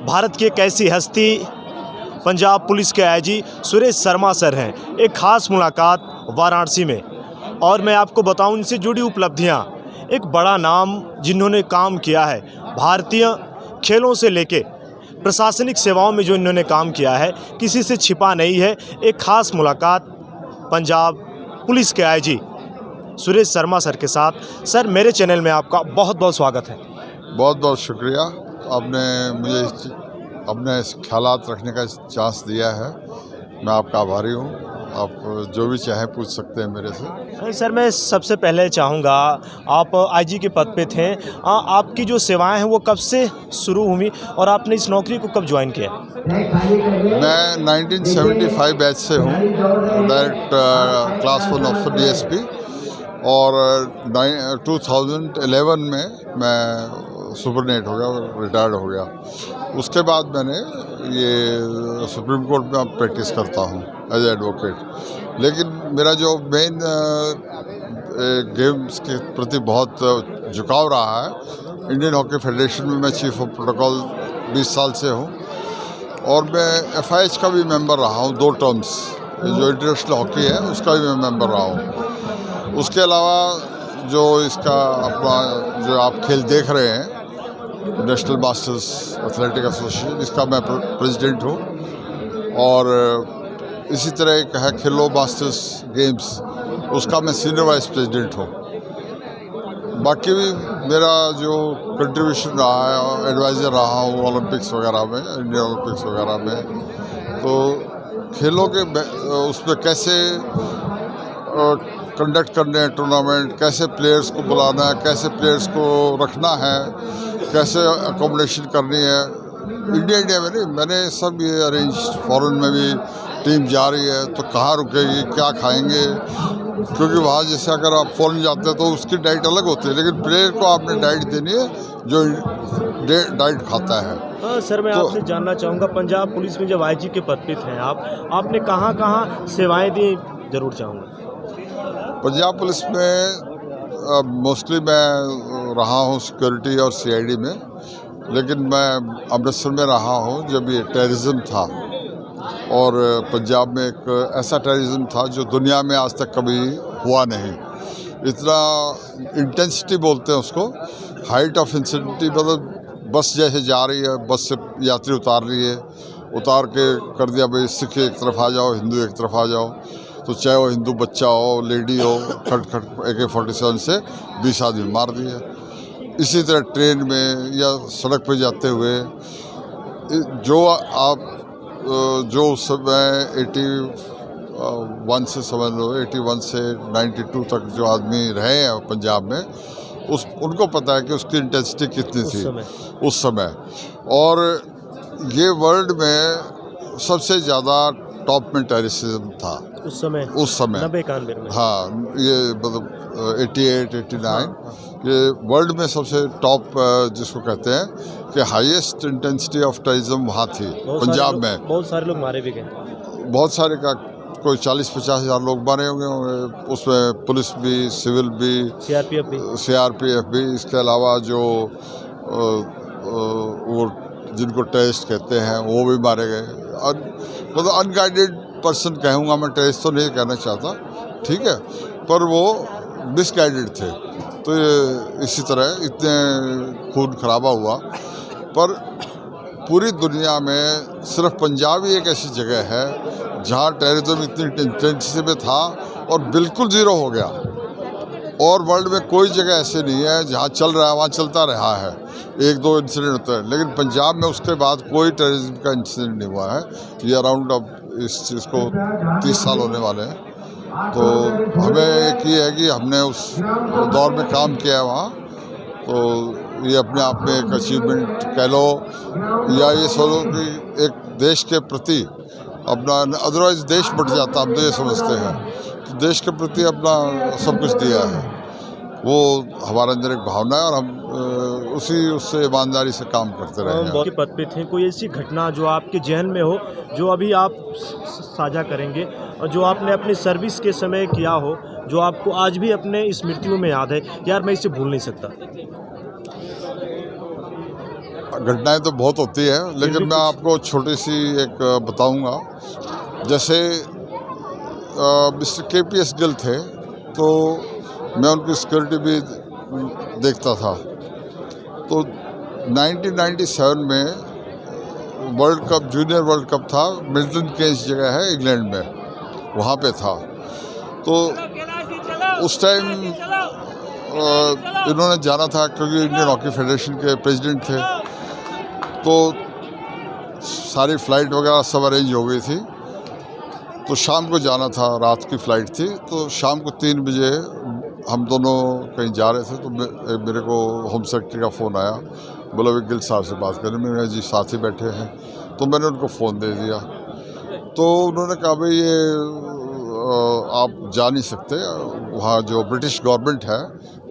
भारत की एक ऐसी हस्ती पंजाब पुलिस के आईजी सुरेश शर्मा सर हैं। एक ख़ास मुलाकात वाराणसी में, और मैं आपको बताऊं इनसे जुड़ी उपलब्धियां। एक बड़ा नाम जिन्होंने काम किया है, भारतीय खेलों से लेके प्रशासनिक सेवाओं में जो इन्होंने काम किया है किसी से छिपा नहीं है। एक ख़ास मुलाकात पंजाब पुलिस के आईजी सुरेश शर्मा सर के साथ। सर, मेरे चैनल में आपका बहुत बहुत स्वागत है। बहुत बहुत शुक्रिया, आपने मुझे अपने ख्यालात रखने का चांस दिया है। मैं आपका आभारी हूँ। आप जो भी चाहें पूछ सकते हैं मेरे से। सर, मैं सबसे पहले चाहूँगा, आप आईजी के पद पे थे, आपकी जो सेवाएं हैं वो कब से शुरू हुई और आपने इस नौकरी को कब ज्वाइन किया? मैं 1975 बैच से हूँ, डायरेक्ट क्लास 1 ऑफिसर डीएसपी, और 2011 में मैं सुपरनेट हो गया, रिटायर्ड हो गया। उसके बाद मैंने ये सुप्रीम कोर्ट में प्रैक्टिस करता हूँ एज एडवोकेट। लेकिन मेरा जो मेन गेम्स के प्रति बहुत झुकाव रहा है। इंडियन हॉकी फेडरेशन में मैं चीफ ऑफ प्रोटोकॉल 20 साल से हूँ, और मैं FIH का भी मेंबर रहा हूँ 2 टर्म्स। जो इंटरनेशनल हॉकी है उसका भी मैं मेंबर रहा हूँ। उसके अलावा जो इसका अपना जो आप खेल देख रहे हैं, नेशनल मास्टर्स एथलेटिक एसोसिएशन, इसका मैं प्रेसिडेंट हूँ। और इसी तरह एक है खेलो मास्टर्स गेम्स, उसका मैं सीनियर वाइस प्रेसिडेंट हूँ। बाकी भी मेरा जो कंट्रीब्यूशन रहा है, एडवाइज़र रहा हूँ ओलंपिक्स वगैरह में, इंडियन ओलंपिक्स वगैरह में। तो खेलों के उसमें कैसे कंडक्ट करने हैं टूर्नामेंट, कैसे प्लेयर्स को बुलाना है, कैसे प्लेयर्स को रखना है, कैसे अकोमोडेशन करनी है। इंडिया में नहीं, मैंने सब ये अरेंज। फॉरेन में भी टीम जा रही है तो कहाँ रुकेगी, क्या खाएंगे, क्योंकि वहाँ जैसे अगर आप फॉरेन जाते हैं तो उसकी डाइट अलग होती है, लेकिन प्लेयर को आपने डाइट देनी है जो डाइट खाता है। हाँ सर, मैं आपसे जानना चाहूँगा, पंजाब पुलिस में जब आईजी के पद पे थे आपने कहाँ कहाँ सेवाएं दी, ज़रूर चाहूँगा। पंजाब पुलिस में मोस्टली मैं रहा हूँ सिक्योरिटी और CID में, लेकिन मैं अमृतसर में रहा हूँ जब ये टेररिज्म था। और पंजाब में एक ऐसा टेररिज्म था जो दुनिया में आज तक कभी हुआ नहीं। इतना इंटेंसिटी बोलते हैं उसको, हाइट ऑफ इंटेंसिटी, मतलब बस जैसे जा रही है, बस से यात्री उतार रही है, उतार के कर दिया भाई सिख एक तरफ आ जाओ, हिंदू एक तरफ आ जाओ। तो चाहे वो हिंदू बच्चा हो, लेडी हो, खट AK-47 से 20 आदमी मार दिए। इसी तरह ट्रेन में या सड़क पर जाते हुए जो उस समय 81 से समझ लो, 81 से 92 तक जो आदमी रहे हैं पंजाब में, उनको पता है कि उसकी इंटेंसिटी कितनी थी उस समय। और ये वर्ल्ड में सबसे ज़्यादा टॉप में टेररिज्म था उस समय 90-91 में। हाँ, ये मतलब 88, 89 ये वर्ल्ड में सबसे टॉप जिसको कहते हैं कि हाईएस्ट इंटेंसिटी ऑफ टेररिज्म वहाँ थी पंजाब में। बहुत सारे लोग मारे भी गए, बहुत सारे का कोई 40-50 हज़ार लोग मारे होंगे। उसमें पुलिस भी, सिविल भी, CRPF भी। इसके अलावा जो वो जिनको टेररिस्ट कहते हैं वो भी मारे गए। मतलब अनगाइडेड पर्सन कहूँगा मैं, टेररिस्ट तो नहीं कहना चाहता, ठीक है, पर वो मिसगाइडेड थे। तो ये इसी तरह इतने खून खराबा हुआ। पर पूरी दुनिया में सिर्फ पंजाब ही एक ऐसी जगह है जहाँ टेररिज्म इतनी इंटेंसिटी में था और बिल्कुल ज़ीरो हो गया। और वर्ल्ड में कोई जगह ऐसे नहीं है जहाँ चल रहा है वहाँ चलता रहा है, 1-2 इंसिडेंट होते हैं, लेकिन पंजाब में उसके बाद कोई टेररिज्म का इंसिडेंट नहीं हुआ है। ये अराउंड अब इस चीज़ को 30 साल होने वाले हैं। तो हमें एक ही है कि हमने उस दौर में काम किया है वहाँ, तो ये अपने आप में एक अचीवमेंट कह लो, या ये सोचो कि एक देश के प्रति अपना, अदरवाइज़ देश बढ़ जाता, हम तो ये समझते हैं। तो देश के प्रति अपना सब कुछ दिया है, वो हमारे अंदर एक भावना है, और हम उससे ईमानदारी से काम करते रहे हैं। के पद पे थे, कोई ऐसी घटना जो आपके जहन में हो जो अभी आप साझा करेंगे, और जो आपने अपनी सर्विस के समय किया हो, जो आपको आज भी अपने स्मृतियों में याद है, यार मैं इसे भूल नहीं सकता? घटनाएं तो बहुत होती है, लेकिन मैं आपको छोटी सी एक बताऊंगा। जैसे मिस्टर KPS गिल थे, तो मैं उनकी सिक्योरिटी भी देखता था। तो 1997 में world cup, junior world cup था, मिल्टन केन्स जगह है इंग्लैंड में, वहाँ पे था। तो उस टाइम इन्होंने जाना था क्योंकि इंडियन हॉकी फेडरेशन के प्रेसिडेंट थे, तो सारी फ़्लाइट वगैरह सब अरेंज हो गई थी। तो शाम को जाना था, रात की फ़्लाइट थी। तो शाम को 3 बजे हम दोनों कहीं जा रहे थे, तो मेरे को होम सेक्रेटरी का फ़ोन आया, बोला गिल साहब से बात करें। मैंने जी साथ ही बैठे हैं, तो मैंने उनको फ़ोन दे दिया। तो उन्होंने कहा भाई ये आप जा नहीं सकते, वहाँ जो ब्रिटिश गवर्नमेंट है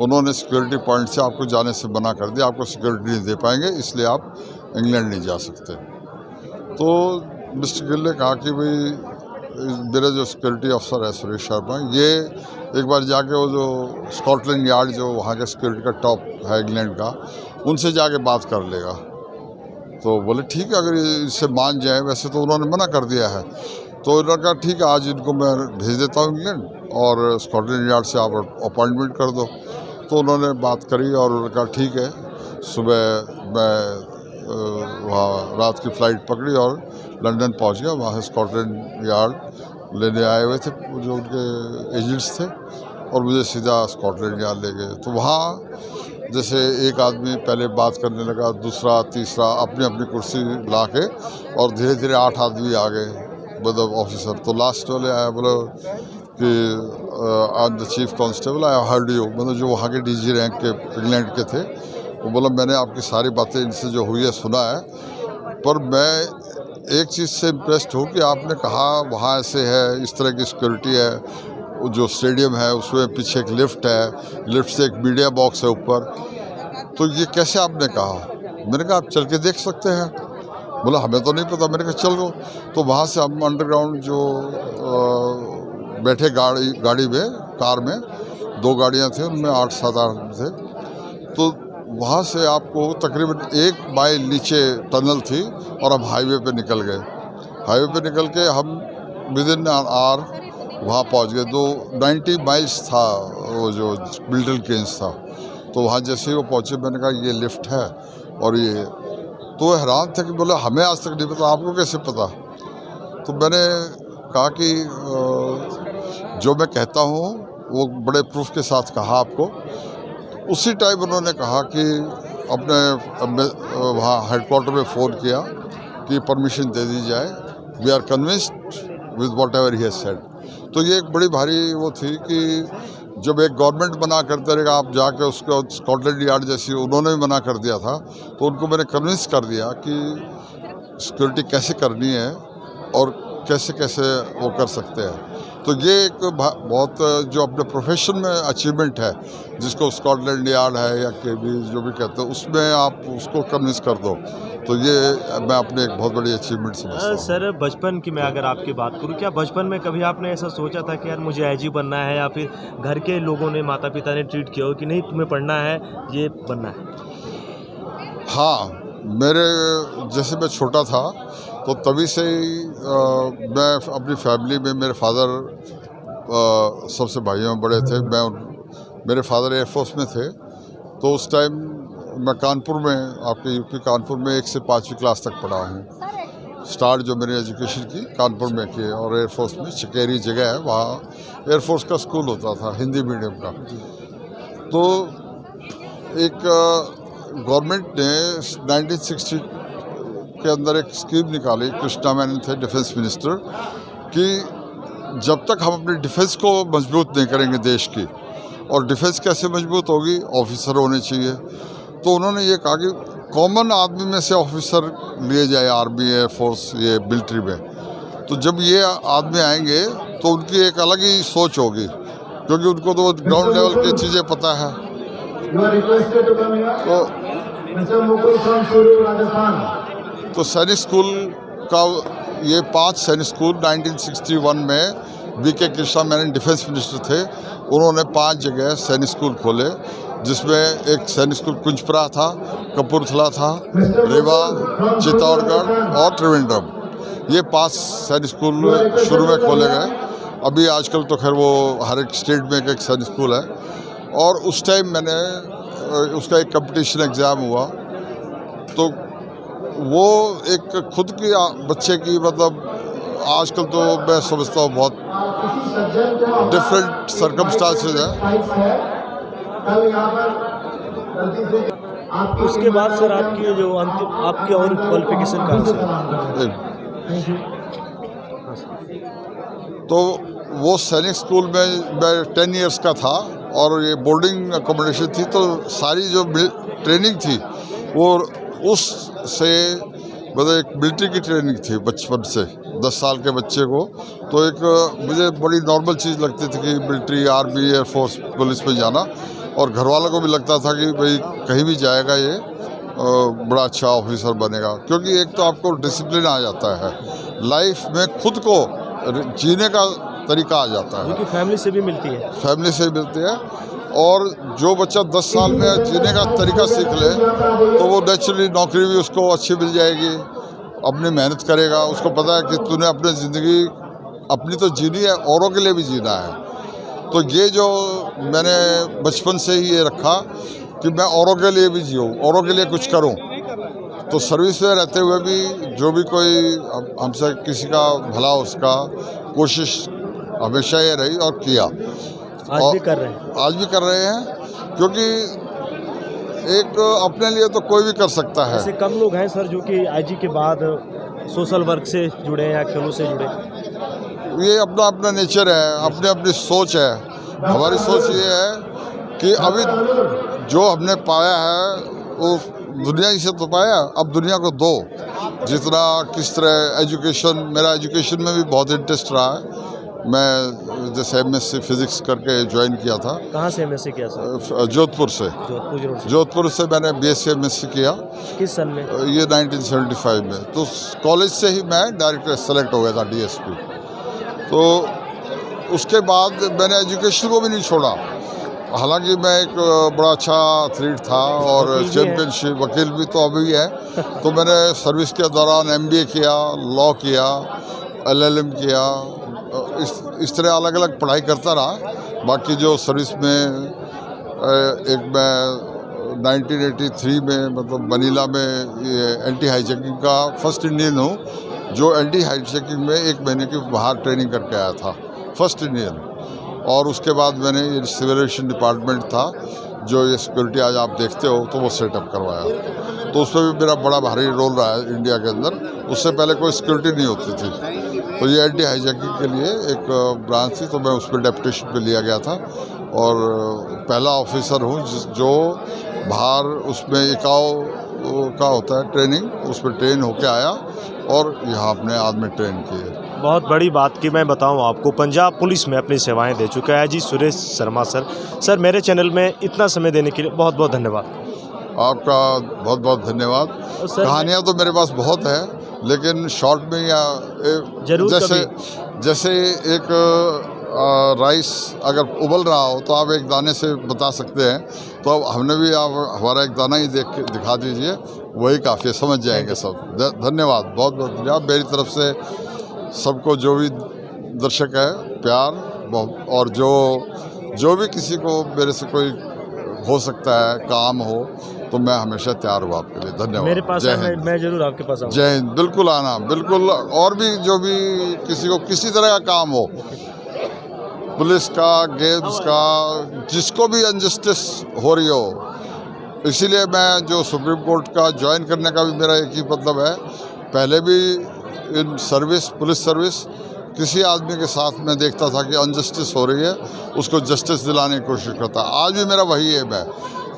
उन्होंने सिक्योरिटी पॉइंट से आपको जाने से मना कर दिया, आपको सिक्योरिटी नहीं दे पाएंगे, इसलिए आप इंग्लैंड नहीं जा सकते। तो मिस्टर गिल ने कहा कि भाई मेरा जो सिक्योरिटी अफसर है सुरेश शर्मा, ये एक बार जाके वो जो स्कॉटलैंड यार्ड जो वहाँ के सिक्योरिटी का टॉप है इंग्लैंड का, उनसे जाके बात कर लेगा। तो बोले ठीक है, अगर इससे मान जाए। वैसे तो उन्होंने मना कर दिया है। तो उन्होंने कहा ठीक है, आज इनको मैं भेज देता हूँ इंग्लैंड और स्कॉटलैंड यार्ड से आप अपॉइंटमेंट कर दो। तो उन्होंने बात करी और उन्होंने कहा ठीक है। सुबह मैं वहाँ रात की फ़्लाइट पकड़ी और लंदन पहुँच गया। वहाँ से स्कॉटलैंड यार्ड लेने आए हुए थे जो उनके एजेंट्स थे, और मुझे सीधा स्कॉटलैंड यार्ड ले गए। तो वहाँ जैसे एक आदमी पहले बात करने लगा, दूसरा तीसरा अपनी अपनी कुर्सी ला के, और धीरे धीरे 8 आदमी आ गए, मतलब ऑफिसर। तो लास्ट वाले आया, बोला कि I am the chief constable, I heard you, मतलब जो वहाँ के DG रैंक के इंग्लैंड के थे। वो बोला मैंने आपकी सारी बातें इनसे जो हुई है सुना है, पर मैं एक चीज़ से इम्प्रेस्ड हूँ कि आपने कहा वहाँ ऐसे है, इस तरह की सिक्योरिटी है, जो स्टेडियम है उसमें पीछे एक लिफ्ट है, लिफ्ट से एक मीडिया बॉक्स है ऊपर, तो ये कैसे आपने कहा? मैंने कहा आप चल के देख सकते हैं। बोला हमें तो नहीं पता। मैंने कहा चल लो। तो वहाँ से हम अंडरग्राउंड जो बैठे गाड़ी में, कार में 2 गाड़ियाँ थी, उनमें 8-7 आदमी थे। तो वहाँ से आपको तकरीबन 1 माइल नीचे टनल थी और हम हाईवे पे निकल गए। हाईवे पे निकल के हम विदिन एन आवर वहाँ पहुँच गए। 90 माइल्स था वो जो मिल्टन केन्स था। तो वहाँ जैसे ही वो पहुँचे, मैंने कहा ये लिफ्ट है और ये, तो हैरान था कि बोला हमें आज तक नहीं पता, आपको कैसे पता? तो मैंने कहा कि जो मैं कहता हूँ वो बड़े प्रूफ के साथ कहा आपको। उसी टाइम उन्होंने कहा कि अपने वहाँ हेडक्वार्टर में फ़ोन किया कि परमिशन दे दी जाए, we are convinced with whatever he has said. तो ये एक बड़ी भारी वो थी कि जब एक गवर्नमेंट मना करते रहेगा, आप जाके उसको स्कॉटलैंड यार्ड जैसी उन्होंने भी मना कर दिया था, तो उनको मैंने कन्विंस कर दिया कि सिक्योरिटी कैसे करनी है और कैसे कैसे वो कर सकते हैं। तो ये एक बहुत जो अपने प्रोफेशन में अचीवमेंट है, जिसको स्कॉटलैंड यार्ड है या KB जो भी कहते हैं, उसमें आप उसको कन्विंस कर दो, तो ये मैं अपने एक बहुत बड़ी अचीवमेंट समझता हूँ। सर बचपन की मैं अगर आपकी बात करूं, क्या बचपन में कभी आपने ऐसा सोचा था कि यार मुझे IG बनना है, या फिर घर के लोगों ने, माता पिता ने ट्रीट किया हो कि नहीं तुम्हें पढ़ना है, ये बनना है? हाँ, मेरे जैसे मैं छोटा था तो तभी से ही मैं अपनी फैमिली में, मेरे फादर सबसे भाइयों में बड़े थे। मेरे फादर एयरफोर्स में थे। तो उस टाइम मैं कानपुर में, आपके UP कानपुर में 1 से 5वीं क्लास तक पढ़ा हूँ। स्टार्ट जो मेरी एजुकेशन की कानपुर में की, और एयरफोर्स में चिकेरी जगह है, वहाँ एयरफोर्स का स्कूल होता था हिंदी मीडियम का। तो एक गवर्नमेंट ने 1960 के अंदर एक स्कीम निकाली, कृष्णा मेनन थे डिफेंस मिनिस्टर, कि जब तक हम अपने डिफेंस को मजबूत नहीं करेंगे देश की, और डिफेंस कैसे मजबूत होगी, ऑफिसर होने चाहिए। तो उन्होंने ये कहा कि कॉमन आदमी में से ऑफिसर लिए जाए, आर्मी, एयरफोर्स, ये मिलिट्री में। तो जब ये आदमी आएंगे तो उनकी एक अलग ही सोच होगी, क्योंकि उनको तो ग्राउंड लेवल की चीज़ें पता है। तो सैनिक स्कूल का ये 5 सैनिक स्कूल 1961 में VK Krishna Menon defence minister थे, उन्होंने 5 जगह सैनिक स्कूल खोले, जिसमें एक सैनिक स्कूल कुंजपरा था, कपूरथला था, रीवा, चित्तौड़गढ़ और त्रिवेंद्रम। ये 5 सैनिक स्कूल शुरू में खोले गए। अभी आजकल तो खैर वो हर एक स्टेट में एक सैनिक स्कूल है। और उस टाइम मैंने उसका एक कंपटीशन एग्ज़ाम हुआ, तो वो एक खुद की बच्चे की मतलब आजकल तो मैं समझता हूँ बहुत डिफरेंट सर्कमस्टांसेस है। उसके बाद सर आपकी जो अंतिम आपकी और क्वालिफिकेशन कहाँ से? तो वो सैनिक स्कूल में मैं 10 इयर्स का था और ये बोर्डिंग अकोमोडेशन थी, तो सारी जो ट्रेनिंग थी वो उससे मतलब एक मिलिट्री की ट्रेनिंग थी बचपन से 10 साल के बच्चे को। तो एक मुझे बड़ी नॉर्मल चीज़ लगती थी कि मिलिट्री, आर्मी, एयरफोर्स, पुलिस में जाना, और घर वालों को भी लगता था कि भाई कहीं भी जाएगा ये बड़ा अच्छा ऑफिसर बनेगा, क्योंकि एक तो आपको डिसिप्लिन आ जाता है, लाइफ में खुद को जीने का तरीका आ जाता है, क्योंकि फैमिली से भी मिलती है। फैमिली से मिलती है। और जो बच्चा 10 साल में जीने का तरीका सीख ले तो वो नेचुरली नौकरी भी उसको अच्छी मिल जाएगी, अपनी मेहनत करेगा, उसको पता है कि तूने अपनी ज़िंदगी अपनी तो जीनी है, औरों के लिए भी जीना है। तो ये जो मैंने बचपन से ही ये रखा कि मैं औरों के लिए भी जीऊँ, औरों के लिए कुछ करूँ। तो सर्विस में रहते हुए भी जो भी कोई हमसे किसी का भला हो उसका कोशिश हमेशा ये रही और किया। आज भी कर रहे हैं? आज भी कर रहे हैं, क्योंकि एक अपने लिए तो कोई भी कर सकता है। ऐसे कम लोग हैं सर जो कि आईजी के बाद सोशल वर्क से जुड़े या खेलों से जुड़े। ये अपना अपना नेचर है, अपनी अपनी सोच है। हमारी सोच ये है कि अभी जो हमने पाया है वो दुनिया ही से तो पाया, अब दुनिया को दो। जितना किस तरह एजुकेशन, मेरा एजुकेशन में भी बहुत इंटरेस्ट रहा है। मैं जैसे MSc फिज़िक्स करके ज्वाइन किया था। कहाँ से MSc किया सर? जोधपुर से। जोधपुर से मैंने BSc MSc किया। किस सन में? ये 1975 में। तो कॉलेज से ही मैं डायरेक्ट सेलेक्ट हो गया था DSP। तो उसके बाद मैंने एजुकेशन को भी नहीं छोड़ा। हालांकि मैं एक बड़ा अच्छा एथलीट था और चैम्पियनशिप वकील भी तो अभी है। तो मैंने सर्विस के दौरान MBA किया, लॉ किया, LLM किया, इस तरह अलग अलग पढ़ाई करता रहा। बाकी जो सर्विस में एक मैं 1983 में मतलब मनीला में ये एंटी हाईजैकिंग का फर्स्ट इंडियन हूँ जो एंटी हाईजैकिंग में 1 महीने की बाहर ट्रेनिंग करके आया था, फर्स्ट इंडियन। और उसके बाद मैंने ये सिविल एविएशन डिपार्टमेंट था जो ये सिक्योरिटी आज आप देखते हो, तो वो सेटअप करवाया। तो उसमें भी मेरा बड़ा भारी रोल रहा है इंडिया के अंदर। उससे पहले कोई सिक्योरिटी नहीं होती थी। तो ये एंटी हाईजैकिंग के लिए एक ब्रांच थी, तो मैं उस पर डेपुटेशन पे लिया गया था और पहला ऑफिसर हूँ जो बाहर उसमें इकाओ का होता है ट्रेनिंग, उस पर ट्रेन होके आया और यहाँ अपने आदमी ट्रेन किए। बहुत बड़ी बात की मैं बताऊं आपको, पंजाब पुलिस में अपनी सेवाएं दे चुका है जी सुरेश शर्मा सर। सर मेरे चैनल में इतना समय देने के लिए बहुत बहुत धन्यवाद। आपका बहुत बहुत धन्यवाद। कहानियाँ तो मेरे पास बहुत है, लेकिन शॉर्ट में या जैसे एक राइस अगर उबल रहा हो तो आप एक दाने से बता सकते हैं। तो अब हमने भी आप हमारा एक दाना ही दिखा दीजिए, वही काफ़ी है, समझ जाएंगे सब। धन्यवाद, बहुत बहुत धन्यवाद मेरी तरफ से सबको, जो भी दर्शक है प्यार, और जो भी किसी को मेरे से कोई हो सकता है काम हो तो मैं हमेशा तैयार हूँ आपके लिए। धन्यवाद। मेरे पास मैं जरूर आपके पास आऊँगा। जय हिंद। बिल्कुल आना, बिल्कुल। और भी जो भी किसी को किसी तरह का काम हो, पुलिस का, गेम्स का, जिसको भी अनजस्टिस हो रही हो, इसीलिए मैं जो सुप्रीम कोर्ट का ज्वाइन करने का भी मेरा एक ही मतलब है। पहले भी इन सर्विस, पुलिस सर्विस, किसी आदमी के साथ मैं देखता था कि अनजस्टिस हो रही है, उसको जस्टिस दिलाने की कोशिश करता। आज भी मेरा वही एम है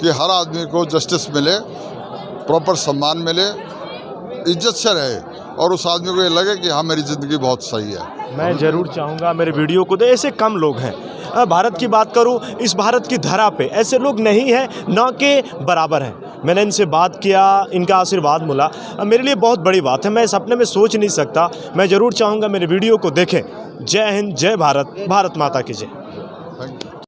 कि हर आदमी को जस्टिस मिले, प्रॉपर सम्मान मिले, इज्जत से रहे और उस आदमी को ये लगे कि हाँ मेरी ज़िंदगी बहुत सही है। मैं ज़रूर चाहूँगा मेरे वीडियो को दे। ऐसे कम लोग हैं, भारत की बात करूं, इस भारत की धरा पे ऐसे लोग नहीं हैं, ना के बराबर हैं। मैंने इनसे बात किया, इनका आशीर्वाद मिला, मेरे लिए बहुत बड़ी बात है। मैं सपने में सोच नहीं सकता। मैं ज़रूर चाहूँगा मेरे वीडियो को देखें। जय हिंद, जय भारत, भारत माता की जय।